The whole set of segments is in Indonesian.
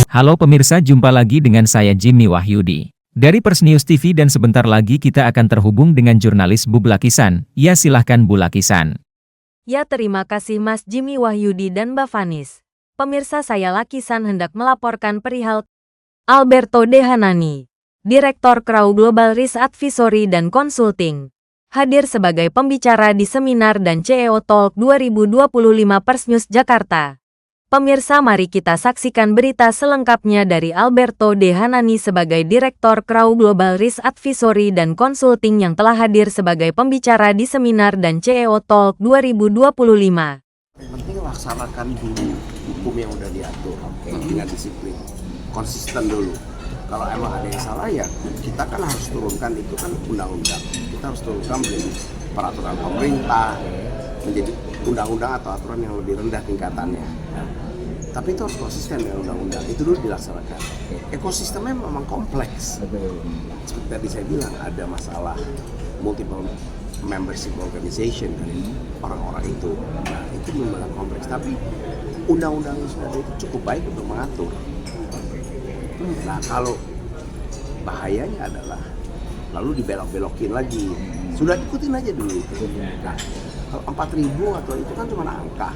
Halo pemirsa, jumpa lagi dengan saya Jimmy Wahyudi. Dari Pers News TV dan sebentar lagi kita akan terhubung dengan jurnalis Bu Lakisan. Ya silahkan Bu Lakisan. Ya terima kasih Mas Jimmy Wahyudi dan Mbak Vanis. Pemirsa, saya Lakisan hendak melaporkan perihal Alberto Dehanani, Direktur Crow Global Risk Advisory dan Consulting, hadir sebagai pembicara di seminar dan CEO Talk 2025 Pers News Jakarta. Pemirsa, mari kita saksikan berita selengkapnya dari Alberto Dehanani sebagai Direktur Crow Global Risk Advisory dan Consulting yang telah hadir sebagai pembicara di seminar dan CEO Talk 2025. Penting laksanakan dulu hukum yang udah diatur dengan disiplin, konsisten dulu. Kalau emang ada yang salah ya kita kan harus turunkan, itu kan undang-undang. Kita harus turunkan menjadi peraturan pemerintah, menjadi undang-undang atau aturan yang lebih rendah tingkatannya. Tapi itu harus konsisten dengan undang-undang, itu dulu dilaksanakan. Ekosistemnya memang kompleks. Seperti tadi saya bilang, ada masalah multiple membership organization dari orang-orang itu. Nah, itu memang kompleks, tapi undang-undang yang sudah ada itu cukup baik untuk mengatur. Nah, kalau bahayanya adalah lalu dibelok-belokin lagi. Sudah ikutin aja dulu itu. Nah, kalau 4.000 atau itu kan cuma angka.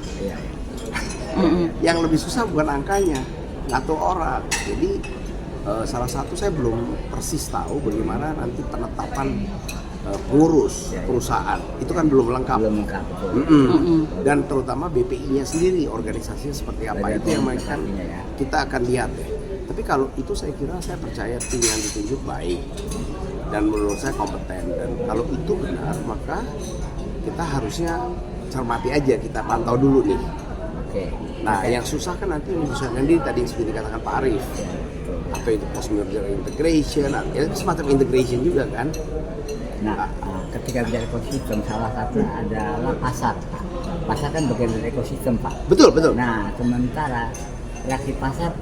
Yang lebih susah bukan angkanya, ngatur orang. Jadi salah satu saya belum persis tahu bagaimana nanti penetapan pengurus perusahaan. Itu kan belum lengkap. Dan terutama BPI-nya sendiri, organisasinya seperti apa, itu yang kita akan lihat ya. Tapi kalau itu saya kira, saya percaya tim yang ditunjuk baik dan menurut saya kompeten, dan kalau itu benar maka kita harusnya cermati aja, kita pantau dulu nih. Nah, yang susah kan nanti menyesuaikan diri, tadi yang seperti dikatakan Pak Arief, apa itu post merger integration, itu semacam integration juga kan. Nah, ketika bicara ekosistem, salah satu adalah pasar. Pasar kan bagian dari ekosistem, Pak. Betul. Nah, sementara reaksi pasar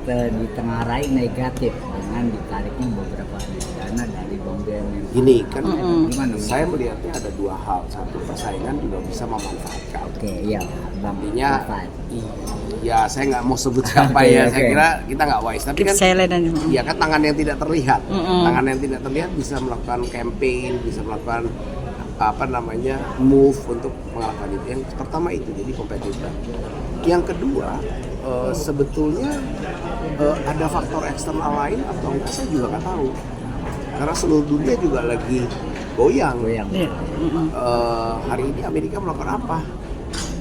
ditengarai negatif dengan ditariknya beberapa dana dari Bank BUMN. Gini kan, Gimana? saya melihatnya ada dua hal. Satu, persaingan juga bisa memanfaatkan. Iya, Bang. Artinya, ya saya nggak mau sebut siapa ya. Saya kira kita nggak wise. Tapi kan, ya kan tangan yang tidak terlihat. Tangan yang tidak terlihat bisa melakukan campaign, bisa melakukan move untuk mengalahkan itu. Yang pertama itu jadi kompetitor. Yang kedua, sebetulnya ada faktor eksternal lain atau enggak, saya juga nggak tahu. Karena seluruh dunia juga lagi goyang. Hari ini Amerika melakukan apa?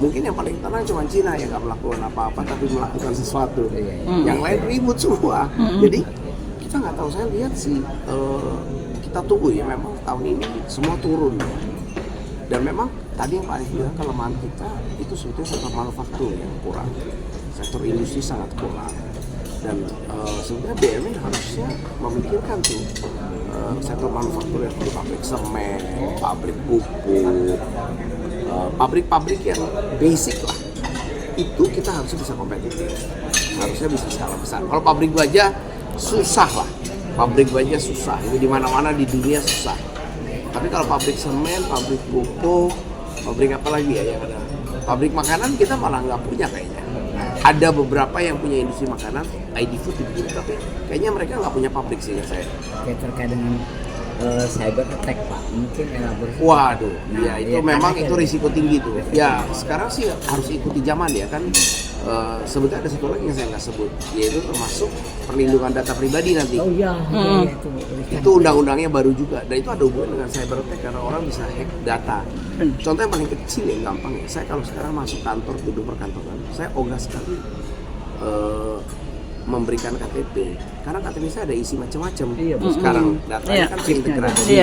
Mungkin yang paling tenang cuma Cina yang nggak melakukan apa-apa tapi melakukan sesuatu. Yang lain ribut semua. Jadi kita nggak tahu. Saya lihat sih, kita tunggu ya. Memang tahun ini semua turun. Dan memang tadi yang Pak Arief bilang, kelemahan kita itu sebetulnya sektor manufaktur yang kurang. Sektor industri sangat kurang. Dan sebenarnya BUMN harusnya memikirkan tuh sektor manufaktur yang seperti pabrik semen, pabrik pupuk, pabrik-pabrik yang basic lah. Itu kita harusnya bisa kompetitif. Harusnya bisa skala besar. Kalau pabrik baja susah lah. Pabrik baja susah. Itu di mana-mana di dunia susah. Tapi kalau pabrik semen, pabrik pupuk, pabrik apa lagi ya yang ada? Pabrik makanan kita malah nggak punya kayaknya. Ada beberapa yang punya industri makanan, ID Food dibikin, tapi kayaknya mereka nggak punya pabrik sih saya. Oke, terkait dengan cyber attack, Pak, mungkin elaborasi. Waduh, ya itu memang itu risiko tinggi tuh. Ya sekarang sih harus ikuti zaman ya kan. Sebetulnya ada satu lagi yang saya nggak sebut, yaitu termasuk perlindungan data pribadi nanti. Oh iya, Itu undang-undangnya baru juga, dan itu ada hubungan dengan cyber attack karena orang bisa hack data. Contoh yang paling kecil yang gampang ya, saya kalau sekarang masuk kantor, gedung perkantoran, saya ogah sekali memberikan KTP, karena KTP saya ada isi macam-macam. Sekarang datanya kan terintegrasi.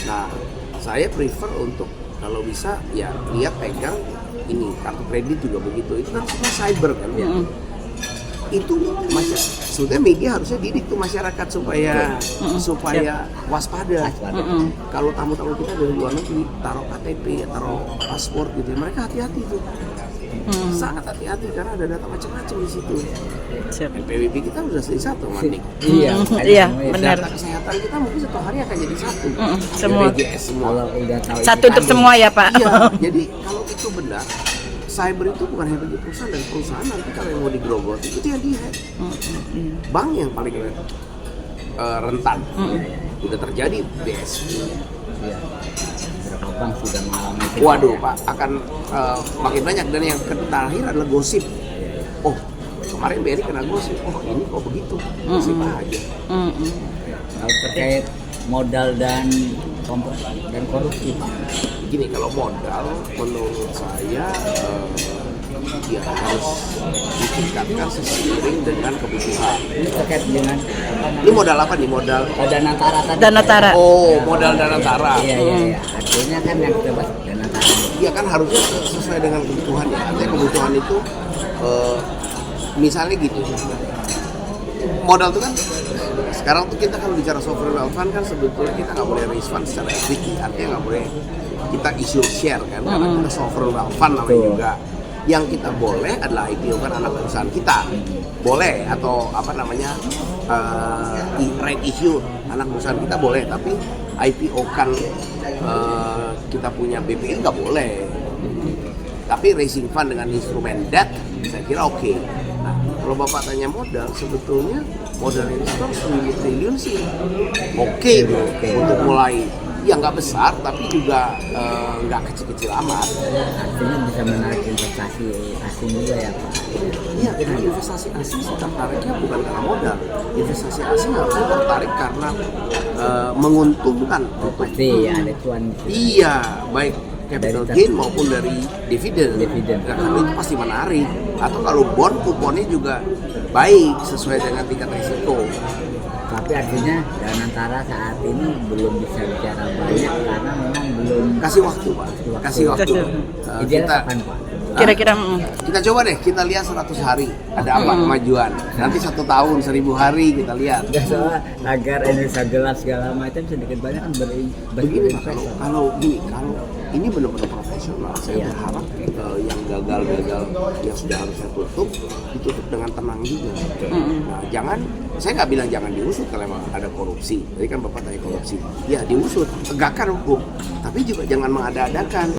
Nah, saya prefer untuk kalau bisa ya lihat, pegang ini kartu kredit juga begitu. Itu kan semua cyber kan. Itu sebetulnya media harusnya didik tuh masyarakat supaya waspada. Kalau tamu-tamu kita dari luar negeri taruh KTP, taruh paspor gitu, mereka hati-hati tuh. Sangat hati-hati karena ada data macam-macam di situ. PBB kita udah selesai satu, Mandik. Iya, benar. Data kesehatan kita mungkin satu hari akan jadi satu. Semua. BPJS semua. Kalau udah tahu Satu untuk semua ya, Pak. Iya, jadi kalau itu benar, cyber itu bukan hanya bagi perusahaan, dan perusahaan nanti kalau yang mau digerogoti itu yang di-hack. Bank yang paling rentan. Udah terjadi BSI. Iya. Beberapa bank sudah mengalami itu. Waduh Pak, akan makin banyak, dan yang terakhir adalah gosip. Oh, kemarin BRI kena gosip. Oh, ini kok begitu? Gosip aja. Kalau terkait modal dan korupsi, Gini, kalau modal menurut saya ya harus ditingkatkan seiring dengan kebutuhan. ini terkait dengan Ini modal apa nih? Modal dana tara tadi. Dana tara. Oh, modal dana tara. Iya. Artinya kan yang kita bahas dana tara. Iya kan harusnya sesuai dengan kebutuhan ya. Artinya kebutuhan itu misalnya gitu. Modal itu kan sekarang tuh kita kalau bicara sovereign wealth fund kan sebetulnya kita nggak boleh raise fund secara equity, artinya nggak boleh kita issue share kan, karena kita sovereign wealth fund namanya juga. Yang kita boleh adalah IPO kan anak perusahaan kita, boleh, atau apa namanya right issue anak perusahaan kita boleh, tapi IPO kan kita punya BPI nggak boleh. Tapi raising fund dengan instrumen debt saya kira oke. Nah, kalau Bapak tanya modal, sebetulnya modal investor 10 triliun sih oke untuk mulai. Ya nggak besar, tapi juga nggak kecil-kecil amat. Artinya bisa menarik investasi asing juga ya Pak. Iya, dengan investasi asing sih tertariknya bukan karena modal. Investasi asing harusnya tertarik karena menguntungkan. Oh, pasti ya ada cuan. Iya, baik capital Dari gain maupun dari dividen. Dividen. Nah, kan itu pasti menarik. Atau kalau bond kuponnya juga baik sesuai dengan tingkat risiko. Tapi artinya dana tara saat ini belum bisa bicara banyak karena memang belum Kasih waktu, Pak. Kasih waktu. ideal Kita kapan Pak? Kira-kira kita coba deh, kita lihat 100 hari ada apa kemajuan. Nanti 1 tahun, 1000 hari kita lihat. Ya, soalnya agar Indonesia gelap segala macam sedikit banyak kan Begini Pak, berinvestasi. kalau ini benar-benar profesional, saya Iya. berharap yang gagal-gagal yang sudah harusnya tutup ditutup dengan tenang juga. Nah, saya nggak bilang jangan diusut kalau memang ada korupsi. Tadi kan Bapak tanya korupsi, ya diusut, tegakkan hukum, tapi juga jangan mengada-adakan.